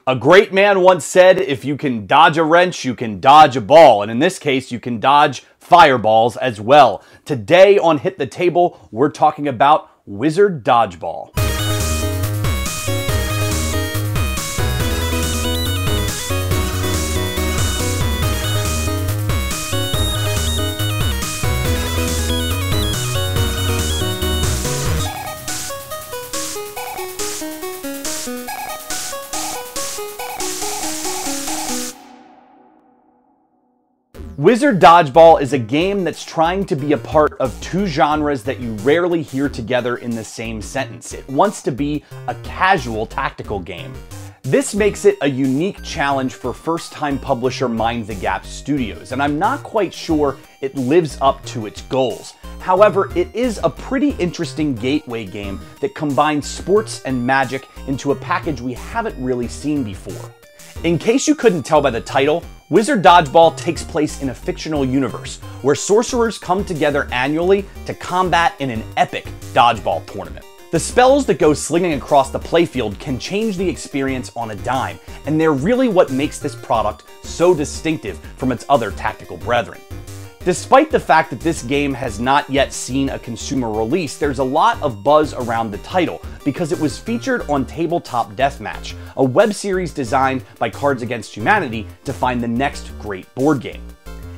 A great man once said, if you can dodge a wrench, you can dodge a ball. And in this case, you can dodge fireballs as well. Today on Hit the Table, we're talking about Wizard Dodgeball. Wizard Dodgeball is a game that's trying to be a part of two genres that you rarely hear together in the same sentence. It wants to be a casual tactical game. This makes it a unique challenge for first-time publisher Mind the Gap Studios, and I'm not quite sure it lives up to its goals. However, it is a pretty interesting gateway game that combines sports and magic into a package we haven't really seen before. In case you couldn't tell by the title, Wizard Dodgeball takes place in a fictional universe where sorcerers come together annually to combat in an epic dodgeball tournament. The spells that go slinging across the playfield can change the experience on a dime, and they're really what makes this product so distinctive from its other tactical brethren. Despite the fact that this game has not yet seen a consumer release, there's a lot of buzz around the title because it was featured on Tabletop Deathmatch, a web series designed by Cards Against Humanity to find the next great board game.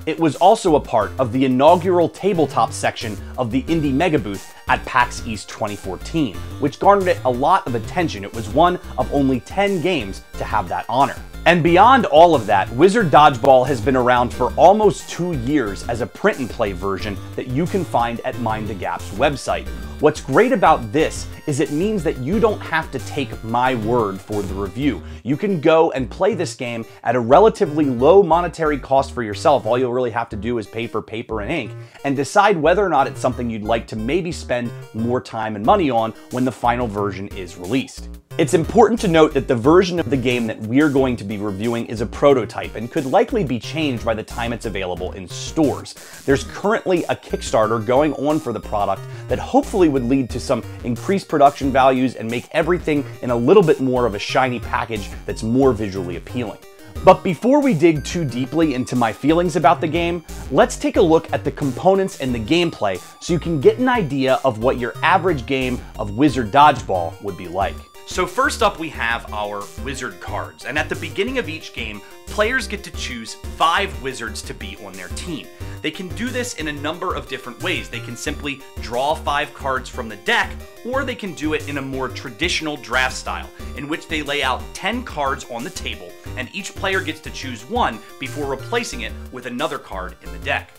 It was also a part of the inaugural tabletop section of the Indie Mega Booth at PAX East 2014, which garnered it a lot of attention. It was one of only 10 games to have that honor. And beyond all of that, Wizard Dodgeball has been around for almost 2 years as a print and play version that you can find at Mind the Gap's website. What's great about this is it means that you don't have to take my word for the review. You can go and play this game at a relatively low monetary cost for yourself. All you'll really have to do is pay for paper and ink and decide whether or not it's something you'd like to maybe spend more time and money on when the final version is released. It's important to note that the version of the game that we're going to be reviewing is a prototype and could likely be changed by the time it's available in stores. There's currently a Kickstarter going on for the product that hopefully would lead to some increased production values and make everything in a little bit more of a shiny package that's more visually appealing. But before we dig too deeply into my feelings about the game, let's take a look at the components and the gameplay so you can get an idea of what your average game of Wizard Dodgeball would be like. So first up we have our wizard cards, and at the beginning of each game, players get to choose 5 wizards to be on their team. They can do this in a number of different ways. They can simply draw 5 cards from the deck, or they can do it in a more traditional draft style, in which they lay out 10 cards on the table, and each player gets to choose one before replacing it with another card in the deck.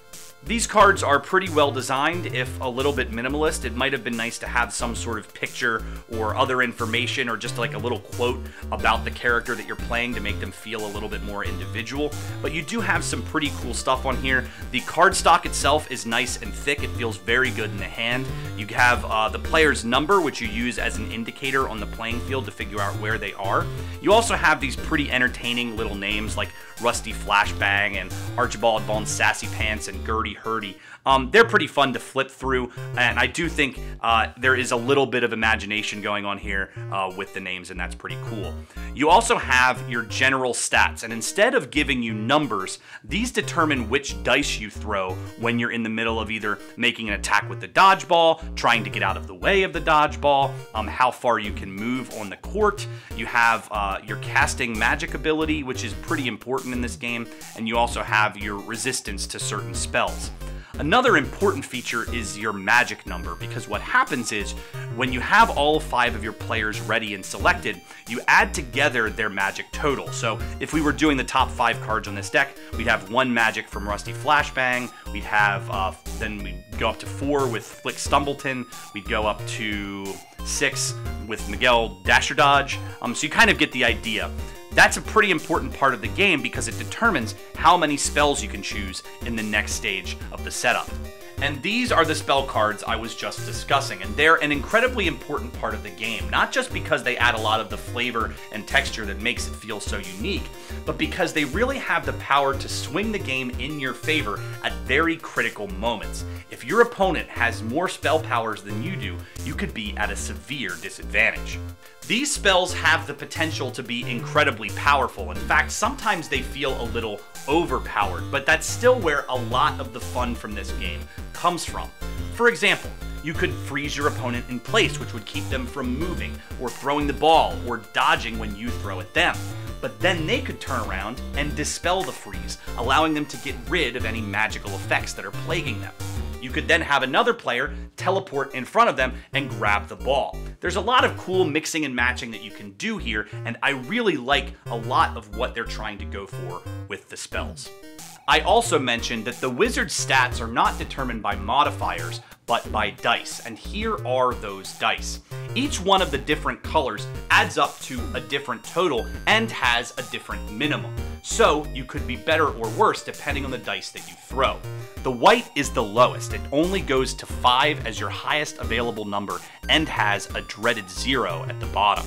These cards are pretty well designed, if a little bit minimalist. It might have been nice to have some sort of picture or other information or just like a little quote about the character that you're playing to make them feel a little bit more individual. But you do have some pretty cool stuff on here. The cardstock itself is nice and thick. It feels very good in the hand. You have the player's number, which you use as an indicator on the playing field to figure out where they are. You also have these pretty entertaining little names like Rusty Flashbang and Archibald Von Sassy Pants and Gertie Hurdy. They're pretty fun to flip through, and I do think there is a little bit of imagination going on here with the names, and that's pretty cool. You also have your general stats, and instead of giving you numbers, these determine which dice you throw when you're in the middle of either making an attack with the dodgeball, trying to get out of the way of the dodgeball, how far you can move on the court. You have your casting magic ability, which is pretty important in this game, and you also have your resistance to certain spells. Another important feature is your magic number, because what happens is when you have all 5 of your players ready and selected, you add together their magic total. So if we were doing the top 5 cards on this deck, we'd have 1 magic from Rusty Flashbang, we'd have, then we'd go up to 4 with Flick Stumbleton, we'd go up to 6 with Miguel Dasher Dodge, so you kind of get the idea. That's a pretty important part of the game because it determines how many spells you can choose in the next stage of the setup. And these are the spell cards I was just discussing, and they're an incredibly important part of the game, not just because they add a lot of the flavor and texture that makes it feel so unique, but because they really have the power to swing the game in your favor at very critical moments. If your opponent has more spell powers than you do, you could be at a severe disadvantage. These spells have the potential to be incredibly powerful. In fact, sometimes they feel a little overpowered, but that's still where a lot of the fun from this game comes from. For example, you could freeze your opponent in place, which would keep them from moving, or throwing the ball, or dodging when you throw at them. But then they could turn around and dispel the freeze, allowing them to get rid of any magical effects that are plaguing them. You could then have another player teleport in front of them and grab the ball. There's a lot of cool mixing and matching that you can do here, and I really like a lot of what they're trying to go for with the spells. I also mentioned that the wizard's stats are not determined by modifiers, but by dice, and here are those dice. Each one of the different colors adds up to a different total and has a different minimum. So you could be better or worse depending on the dice that you throw. The white is the lowest. It only goes to 5 as your highest available number and has a dreaded 0 at the bottom.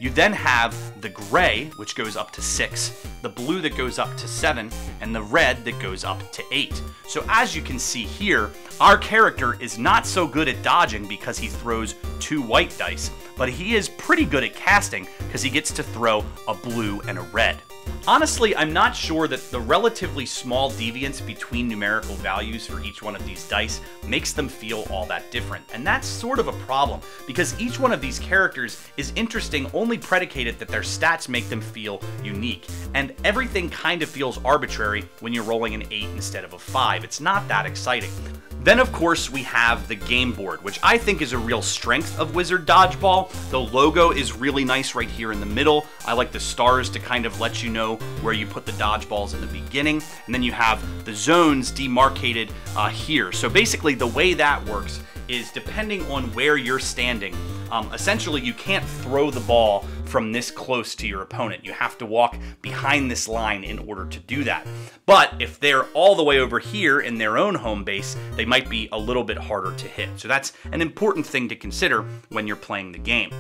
You then have the gray, which goes up to 6, the blue that goes up to 7, and the red that goes up to 8. So as you can see here, our character is not so good at dodging because he throws 2 white dice, but he is pretty good at casting because he gets to throw a blue and a red. Honestly, I'm not sure that the relatively small deviance between numerical values for each one of these dice makes them feel all that different, and that's sort of a problem, because each one of these characters is interesting only predicated that their stats make them feel unique, and everything kind of feels arbitrary when you're rolling an 8 instead of a 5. It's not that exciting. Then, of course, we have the game board, which I think is a real strength of Wizard Dodgeball. The logo is really nice right here in the middle. I like the stars to kind of let you know where you put the dodgeballs in the beginning. And then you have the zones demarcated here. So basically, the way that works is depending on where you're standing, essentially you can't throw the ball from this close to your opponent. You have to walk behind this line in order to do that. But if they're all the way over here in their own home base, they might be a little bit harder to hit. So that's an important thing to consider when you're playing the game.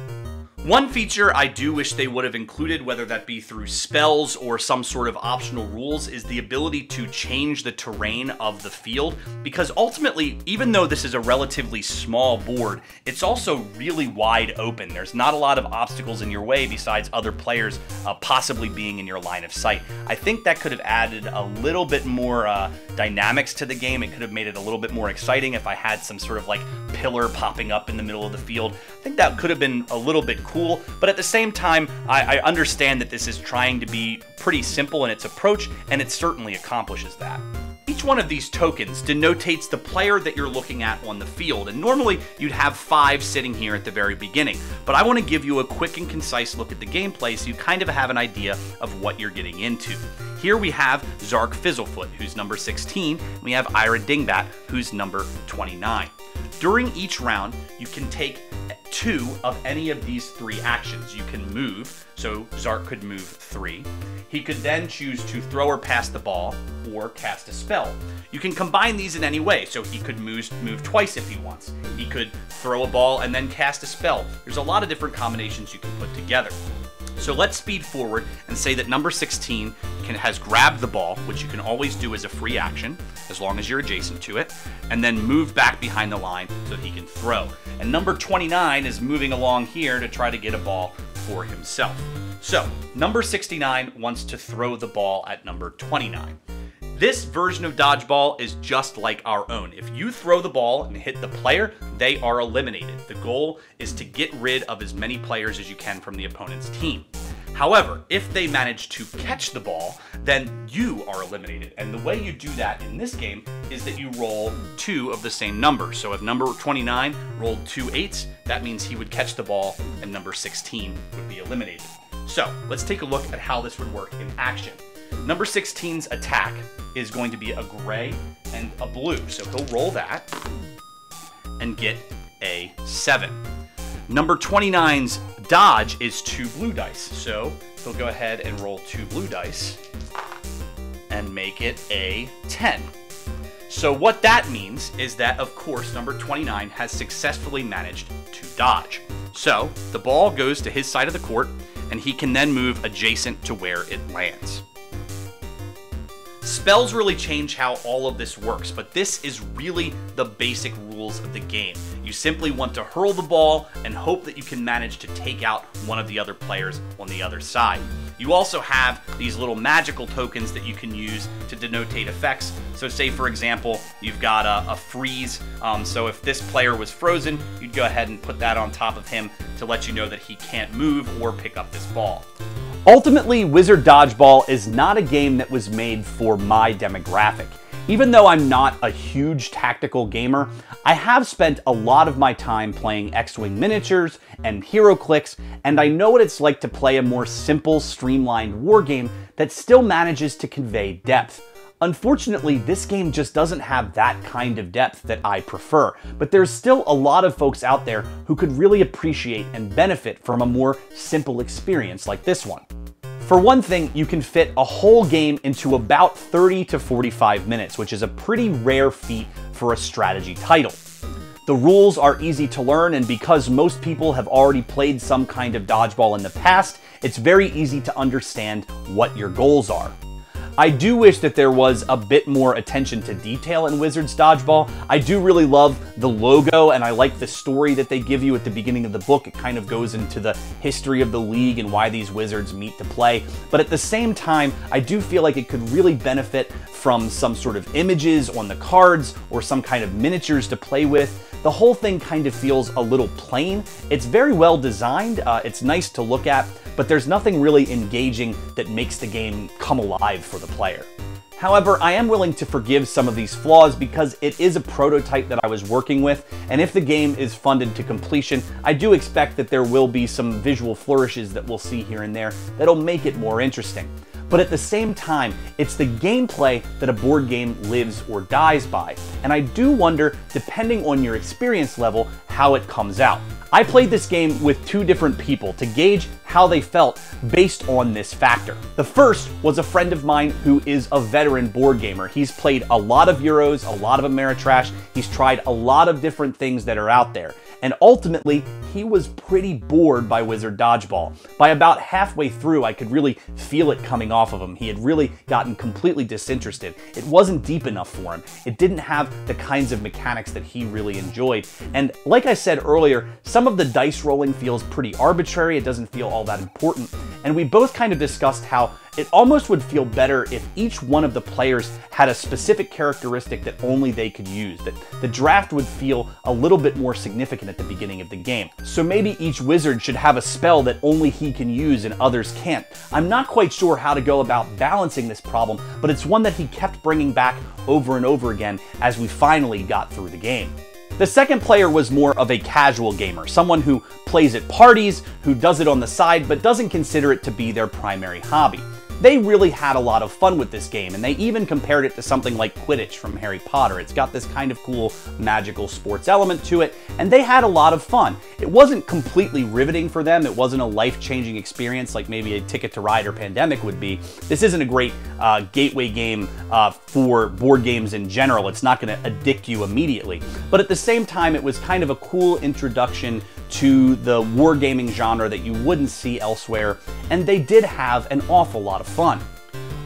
One feature I do wish they would have included, whether that be through spells or some sort of optional rules, is the ability to change the terrain of the field, because ultimately, even though this is a relatively small board, it's also really wide open. There's not a lot of obstacles in your way besides other players possibly being in your line of sight. I think that could have added a little bit more dynamics to the game. It could have made it a little bit more exciting if I had some sort of like pillar popping up in the middle of the field. I think that could have been a little bit cool, but at the same time, I understand that this is trying to be pretty simple in its approach, and it certainly accomplishes that. Each one of these tokens denotates the player that you're looking at on the field, and normally you'd have 5 sitting here at the very beginning, but I want to give you a quick and concise look at the gameplay so you kind of have an idea of what you're getting into. Here we have Zark Fizzlefoot, who's number 16, and we have Ira Dingbat, who's number 29. During each round, you can take 2 of any of these 3 actions. You can move, so Zark could move 3. He could then choose to throw or pass the ball, or cast a spell. You can combine these in any way, so he could move twice if he wants. He could throw a ball and then cast a spell. There's a lot of different combinations you can put together. So let's speed forward and say that number 16 has grabbed the ball, which you can always do as a free action, as long as you're adjacent to it, and then move back behind the line so that he can throw. And number 29 is moving along here to try to get a ball for himself. So, number 69 wants to throw the ball at number 29. This version of Dodgeball is just like our own. If you throw the ball and hit the player, they are eliminated. The goal is to get rid of as many players as you can from the opponent's team. However, if they manage to catch the ball, then you are eliminated. And the way you do that in this game is that you roll 2 of the same number. So if number 29 rolled 2 8s, that means he would catch the ball and number 16 would be eliminated. So let's take a look at how this would work in action. Number 16's attack is going to be a gray and a blue. So he'll roll that and get a 7. Number 29's dodge is 2 blue dice. So he'll go ahead and roll 2 blue dice and make it a 10. So what that means is that, of course, number 29 has successfully managed to dodge. So the ball goes to his side of the court, and he can then move adjacent to where it lands. Spells really change how all of this works, but this is really the basic rules of the game. You You simply want to hurl the ball and hope that you can manage to take out one of the other players on the other side. You also have these little magical tokens that you can use to denotate effects. So say, for example, you've got a freeze. So if this player was frozen, you'd go ahead and put that on top of him to let you know that he can't move or pick up this ball. Ultimately, Wizard Dodgeball is not a game that was made for my demographic. Even though I'm not a huge tactical gamer, I have spent a lot of my time playing X-Wing miniatures and HeroClix, and I know what it's like to play a more simple, streamlined war game that still manages to convey depth. Unfortunately, this game just doesn't have that kind of depth that I prefer, but there's still a lot of folks out there who could really appreciate and benefit from a more simple experience like this one. For one thing, you can fit a whole game into about 30 to 45 minutes, which is a pretty rare feat for a strategy title. The rules are easy to learn, and because most people have already played some kind of dodgeball in the past, it's very easy to understand what your goals are. I do wish that there was a bit more attention to detail in Wizard's Dodgeball. I do really love the logo, and I like the story that they give you at the beginning of the book. It kind of goes into the history of the league and why these wizards meet to play. But at the same time, I do feel like it could really benefit from some sort of images on the cards or some kind of miniatures to play with. The whole thing kind of feels a little plain. It's very well designed, it's nice to look at, but there's nothing really engaging that makes the game come alive for the player. However, I am willing to forgive some of these flaws because it is a prototype that I was working with, and if the game is funded to completion, I do expect that there will be some visual flourishes that we'll see here and there that'll make it more interesting. But at the same time, it's the gameplay that a board game lives or dies by, and I do wonder, depending on your experience level, how it comes out. I played this game with two different people to gauge how they felt based on this factor. The first was a friend of mine who is a veteran board gamer. He's played a lot of Euros, a lot of Ameritrash, he's tried a lot of different things that are out there. And ultimately, he was pretty bored by Wizard Dodgeball. By about halfway through, I could really feel it coming off of him. He had really gotten completely disinterested. It wasn't deep enough for him. It didn't have the kinds of mechanics that he really enjoyed. And like I said earlier, some of the dice rolling feels pretty arbitrary. It doesn't feel all that important. And we both kind of discussed how it almost would feel better if each one of the players had a specific characteristic that only they could use, that the draft would feel a little bit more significant at the beginning of the game. So maybe each wizard should have a spell that only he can use and others can't. I'm not quite sure how to go about balancing this problem, but it's one that he kept bringing back over and over again as we finally got through the game. The second player was more of a casual gamer, someone who plays at parties, who does it on the side, but doesn't consider it to be their primary hobby. They really had a lot of fun with this game, and they even compared it to something like Quidditch from Harry Potter. It's got this kind of cool magical sports element to it, and they had a lot of fun. It wasn't completely riveting for them. It wasn't a life-changing experience like maybe a Ticket to Ride or Pandemic would be. This isn't a great gateway game for board games in general. It's not going to addict you immediately. But at the same time, it was kind of a cool introduction to the wargaming genre that you wouldn't see elsewhere, and they did have an awful lot of fun.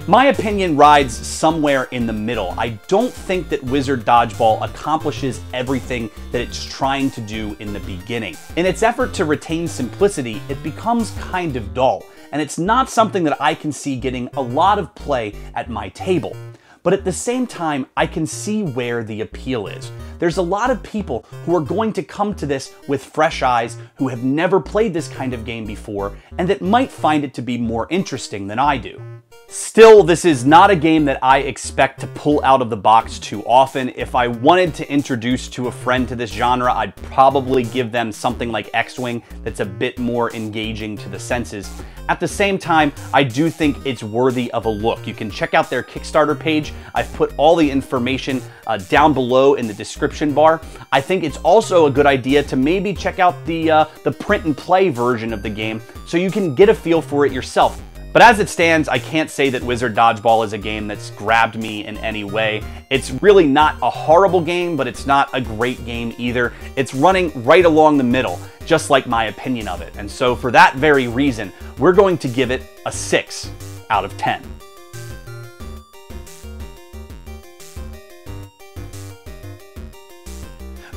My opinion rides somewhere in the middle. I don't think that Wizard Dodgeball accomplishes everything that it's trying to do in the beginning. In its effort to retain simplicity, it becomes kind of dull, and it's not something that I can see getting a lot of play at my table. But at the same time, I can see where the appeal is. There's a lot of people who are going to come to this with fresh eyes, who have never played this kind of game before, and that might find it to be more interesting than I do. Still, this is not a game that I expect to pull out of the box too often. If I wanted to introduce to a friend to this genre, I'd probably give them something like X-Wing that's a bit more engaging to the senses. At the same time, I do think it's worthy of a look. You can check out their Kickstarter page. I've put all the information down below in the description bar. I think it's also a good idea to maybe check out the print and play version of the game so you can get a feel for it yourself. But as it stands, I can't say that Wizard Dodgeball is a game that's grabbed me in any way. It's really not a horrible game, but it's not a great game either. It's running right along the middle, just like my opinion of it. And so for that very reason, we're going to give it a 6 out of 10.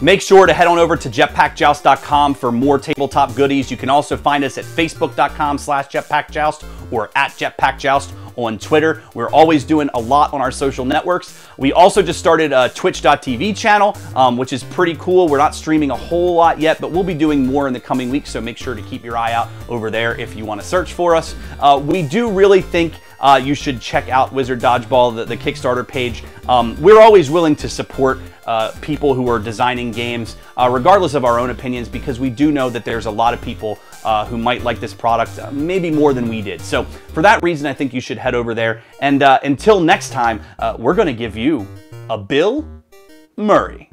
Make sure to head on over to jetpackjoust.com for more tabletop goodies. You can also find us at facebook.com/jetpackjoust or at jetpackjoust on Twitter. We're always doing a lot on our social networks. We also just started a twitch.tv channel, which is pretty cool. We're not streaming a whole lot yet, but we'll be doing more in the coming weeks, so make sure to keep your eye out over there if you want to search for us. We do really think you should check out Wizard Dodgeball, the Kickstarter page. We're always willing to support people who are designing games, regardless of our own opinions, because we do know that there's a lot of people who might like this product, maybe more than we did. So for that reason, I think you should head over there. And until next time, we're going to give you a Bill Murray.